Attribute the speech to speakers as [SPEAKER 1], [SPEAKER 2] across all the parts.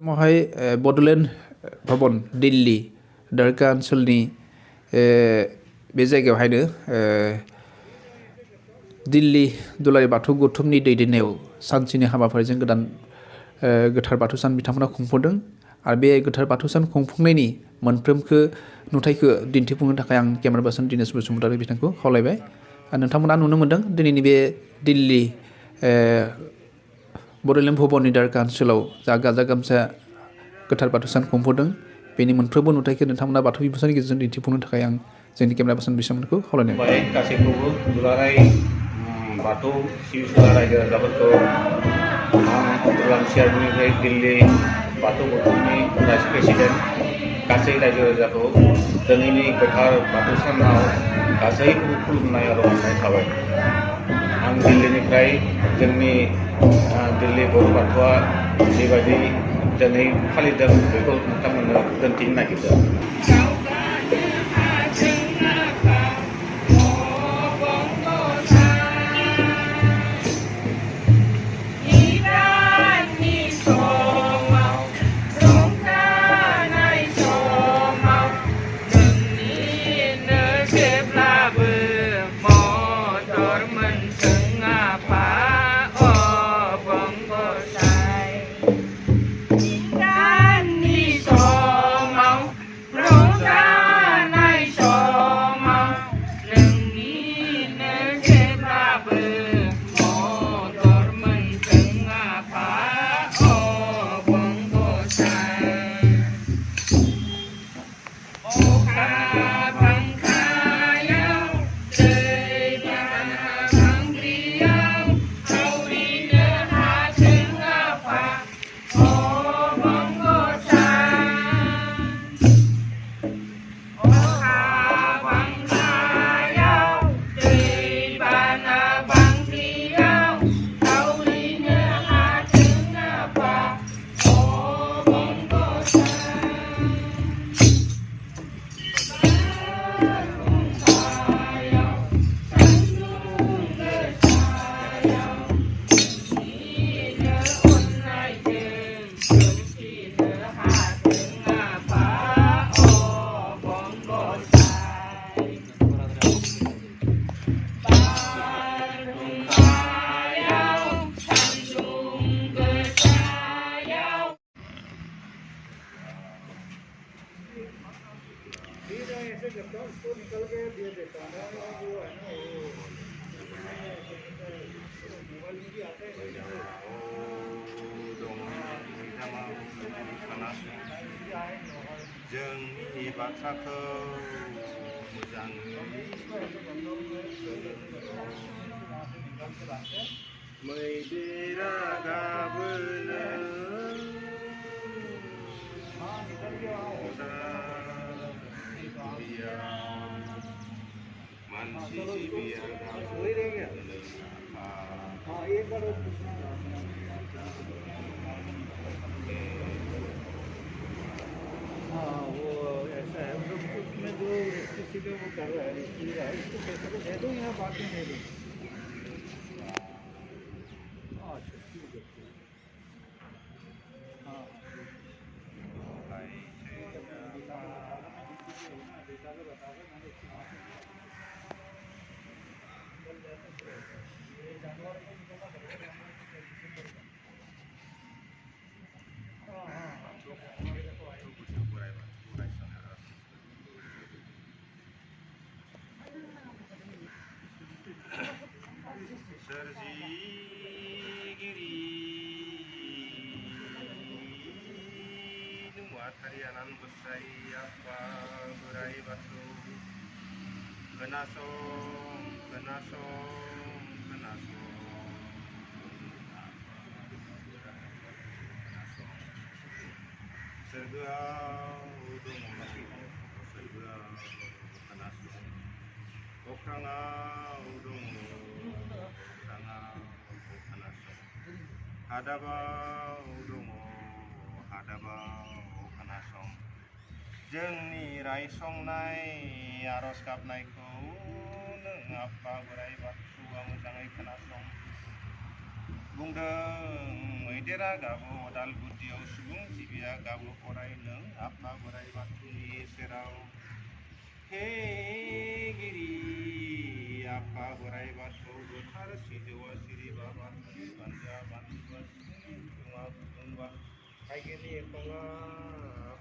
[SPEAKER 1] महाय बड'लेण्ड भवन दिल्ली दारका ओनसोलनि बे जायगायावहायनो दिल्ली दुलाराय बाथौ गौथुमनि दैदेननायाव सानसेनि हाबाफारिजों गोदान गोथार बाथौ सान बिथांमोना खुंफुंदों आरो बे गोथार बाथौ सान खुंफुंनायनि मोनफ्रोमखो नुथायखौ दिन्थिफुंनो थाखाय आं केमेरा पार्सन दिनेश बसुमतारी बिथांखौ खावलायबाय नोंथांमोना नुनो मोन्दों दिनैनि बे दिल्ली बड'लेण्ड भवननि दारका ओनसोलाव जा गाजा गोमजा गोथार बाथौ सान खुंफुंदों बेनि मोनफ्रोमबो नुथायखौ नोंथांमोना बाथौ बिबुंसारनि गेजेरजों दिन्थिफुंनो थाखाय आं जोंनि केमेरा पार्सन बिथांमोनखौ खावलायनाय
[SPEAKER 2] गासैखौबो दुलाराय बाथौ सिबिसुला रायजो राजाफोरखौ आं उदालगुरि चेयारमेननिफ्राय दिल्ली बाथौ गौथुमनि भाइस प्रेसिडेन्ट गासै रायजो राजाखौ दिनैनि गोथार बाथौ सानाव गासैखौबो खुलुमनाय आरो अननाय थाबाय आं दिल्लीनिफ्राय जोंनि दिल्ली बर' बाथौआ जिबायदि दिनै फालिदों बेखौ नोंथांमोननो दिन्थिनो नागिरदों ऐसे करता हूँ उसको निकल के दे देता हूँ वो है ना वो मोबाइल में भी आता है
[SPEAKER 3] जोंनि बाथ्राखौ मोजाङै मैदेरा गाबोनो मानसि जिबिया
[SPEAKER 2] हाँ एक बार हाँ वो ऐसा है उसमें जो इलेक्ट्रिसिटी वो कर रहा है इसको पैसे तो दे दो या बाद में दे दो अच्छा ठीक है हाँ बेटा को बता दो मैंने उसकी जानवर को निकलना पड़ेगा
[SPEAKER 3] सोरजिगिरि नुवाथारि आनान गसाइ आफा बोराइ बाथौ खोनासं सोरगोआव दङ सोरगोआव खोनासं अख्राङाव दङ अख्राङाव खोनासं हादाबाव दङ हादाबाव खोनासं जोंनि रायसंनाय आरज गाबनायखौ नों आफा बोराइ बाथौआ मोजाङै खोनासं बुंदों मैदेरा गाबो अदालगुरियाव सुबुं जिबि राजा गाबो अराय नों आफा बोराइ बाथौनि सेराव हे गिरि आफा बोराइ बाथौ गोथार सिजौआ सिरिबा बाथौनि बान्जा बान्दोबा सिफुङा गुदुंबा थाइगिरनि खङा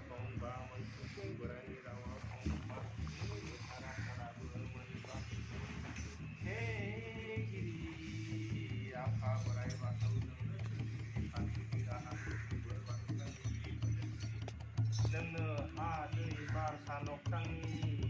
[SPEAKER 3] खंबा मोनफ्रोमबो बोराइनि रावा फंबा गोथारा थाराबो मोनबा हे गिरि आफा बोराइ बाथौ नोंनो सोरजिगिरि सानथ्रिगिरि राहागिरि बोर बाथौगिरि फोलेरगिरि नोंनो हा दै बार सान अख्रांनि